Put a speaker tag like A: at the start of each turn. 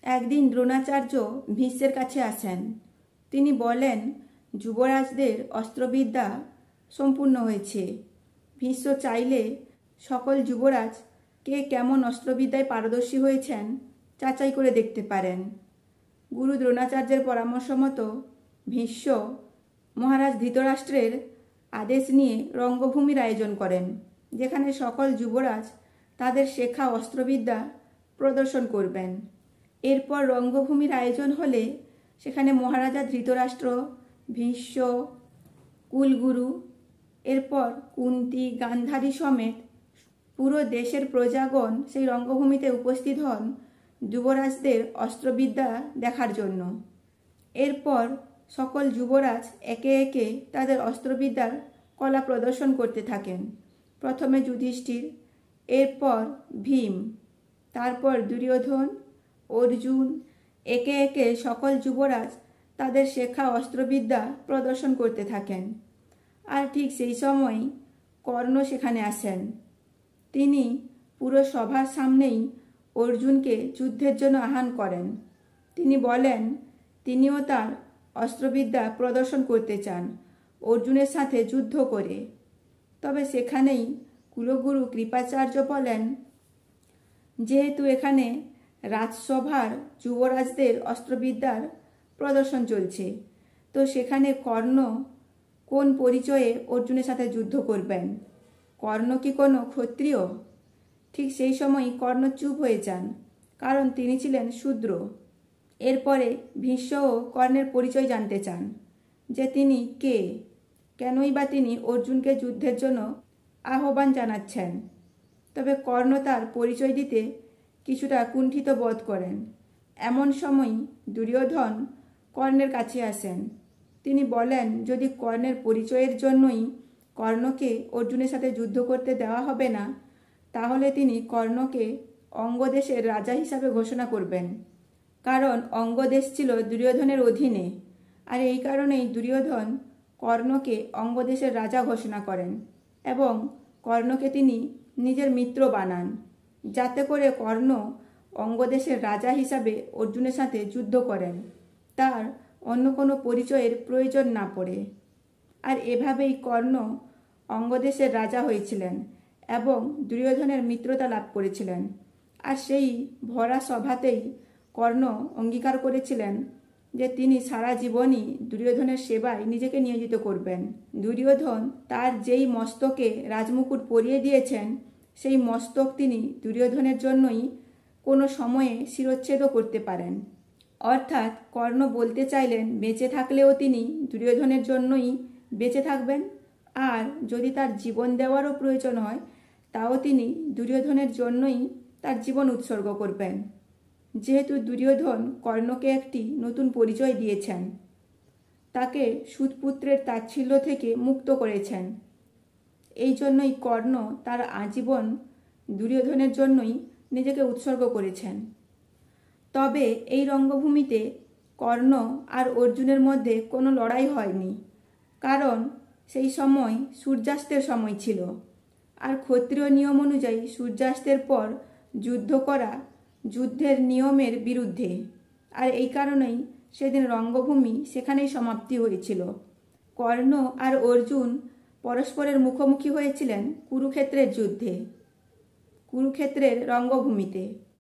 A: একদিন দ্রোণাচার্য ভীষ্মের কাছে আসেন। তিনি বলেন, যুবরাজদের অস্ত্রবিদ্যা সম্পূর্ণ হয়েছে। ভীষ্ম চাইলে সকল যুবরাজ কে কেমন অস্ত্রবিদ্যায় পারদর্শী হয়েছেন যাচাই করে দেখতে পারেন। গুরু দ্রোণাচার্যের পরামর্শ মতো ভীষ্ম মহারাজ ধৃতরাষ্ট্রের আদেশ নিয়ে রঙ্গভূমির আয়োজন করেন, যেখানে সকল যুবরাজ তাদের শেখা অস্ত্রবিদ্যা প্রদর্শন করবেন। এরপর রঙ্গভূমির আয়োজন হলে সেখানে মহারাজা ধৃতরাষ্ট্র, ভীষ্ম, কুলগুরু, এরপর কুন্তি, গান্ধারী সমেত পুরো দেশের প্রজাগণ সেই রঙ্গভূমিতে উপস্থিত হন যুবরাজদের অস্ত্রবিদ্যা দেখার জন্য। এরপর সকল যুবরাজ একে একে তাদের অস্ত্রবিদ্যার কলা প্রদর্শন করতে থাকেন। প্রথমে যুধিষ্ঠির, এরপর ভীম, তারপর দুর্যোধন, অর্জুন, একে একে সকল যুবরাজ তাদের শেখা অস্ত্রবিদ্যা প্রদর্শন করতে থাকেন। আর ঠিক সেই সময় কর্ণ সেখানে আসেন। তিনি পুরো সভার সামনেই অর্জুনকে যুদ্ধের জন্য আহ্বান করেন। তিনি বলেন তিনিও তার অস্ত্রবিদ্যা প্রদর্শন করতে চান অর্জুনের সাথে যুদ্ধ করে। তবে সেখানেই কুলগুরু কৃপাচার্য বলেন, যেহেতু এখানে রাজসভার যুবরাজদের অস্ত্রবিদ্যার প্রদর্শন চলছে, তো সেখানে কর্ণ কোন পরিচয়ে অর্জুনের সাথে যুদ্ধ করবেন? কর্ণ কি কোনো ক্ষত্রিয়? ঠিক সেই সময় কর্ণ চুপ হয়ে যান, কারণ তিনি ছিলেন শূদ্র। এরপরে ভীষ্মও কর্ণের পরিচয় জানতে চান, যে তিনি কে, কেনই বা তিনি অর্জুনকে যুদ্ধের জন্য আহ্বান জানাচ্ছেন। তবে কর্ণ তার পরিচয় দিতে কিছুটা কুণ্ঠিত বোধ করেন। এমন সময় দুর্যোধন কর্ণের কাছে আসেন। তিনি বলেন, যদি কর্ণের পরিচয়ের জন্যই কর্ণকে অর্জুনের সাথে যুদ্ধ করতে দেওয়া হবে না, তাহলে তিনি কর্ণকে অঙ্গদেশের রাজা হিসাবে ঘোষণা করবেন। কারণ অঙ্গদেশ ছিল দুর্যোধনের অধীনে, আর এই কারণেই দুর্যোধন কর্ণকে অঙ্গদেশের রাজা ঘোষণা করেন এবং কর্ণকে তিনি নিজের মিত্র বানান, যাতে করে কর্ণ অঙ্গদেশের রাজা হিসাবে অর্জুনের সাথে যুদ্ধ করেন, তার অন্য কোনো পরিচয়ের প্রয়োজন না পড়ে। আর এভাবেই কর্ণ অঙ্গদেশের রাজা হয়েছিলেন এবং দুর্যোধনের মিত্রতা লাভ করেছিলেন। আর সেই ভরা সভাতেই কর্ণ অঙ্গীকার করেছিলেন যে তিনি সারা জীবনই দুর্যোধনের সেবায় নিজেকে নিয়োজিত করবেন। দুর্যোধন তার যেই মস্তকে রাজমুকুট পরিয়ে দিয়েছেন, সেই মস্তক তিনি দুর্যোধনের জন্যই কোনো সময়ে শিরচ্ছেদও করতে পারেন। অর্থাৎ কর্ণ বলতে চাইলেন বেঁচে থাকলেও তিনি দুর্যোধনের জন্যই বেঁচে থাকবেন, আর যদি তার জীবন দেওয়ারও প্রয়োজন হয়, তাও তিনি দুর্যোধনের জন্যই তার জীবন উৎসর্গ করবেন। যেহেতু দুর্যোধন কর্ণকে একটি নতুন পরিচয় দিয়েছেন, তাকে সুতপুত্রের তাচ্ছিল্য থেকে মুক্ত করেছেন, এই জন্যই কর্ণ তার আজীবন দুর্যোধনের জন্যই নিজেকে উৎসর্গ করেছেন। তবে এই রঙ্গভূমিতে কর্ণ আর অর্জুনের মধ্যে কোনো লড়াই হয়নি, কারণ সেই সময় সূর্যাস্তের সময় ছিল, আর ক্ষত্রিয় নিয়ম অনুযায়ী সূর্যাস্তের পর যুদ্ধ করা যুদ্ধের নিয়মের বিরুদ্ধে। আর এই কারণেই সেদিন রঙ্গভূমি সেখানেই সমাপ্তি হয়েছিল। কর্ণ আর অর্জুন পরস্পরের মুখোমুখি হয়েছিলেন কুরুক্ষেত্রের যুদ্ধে, কুরুক্ষেত্রের রঙ্গভূমিতে।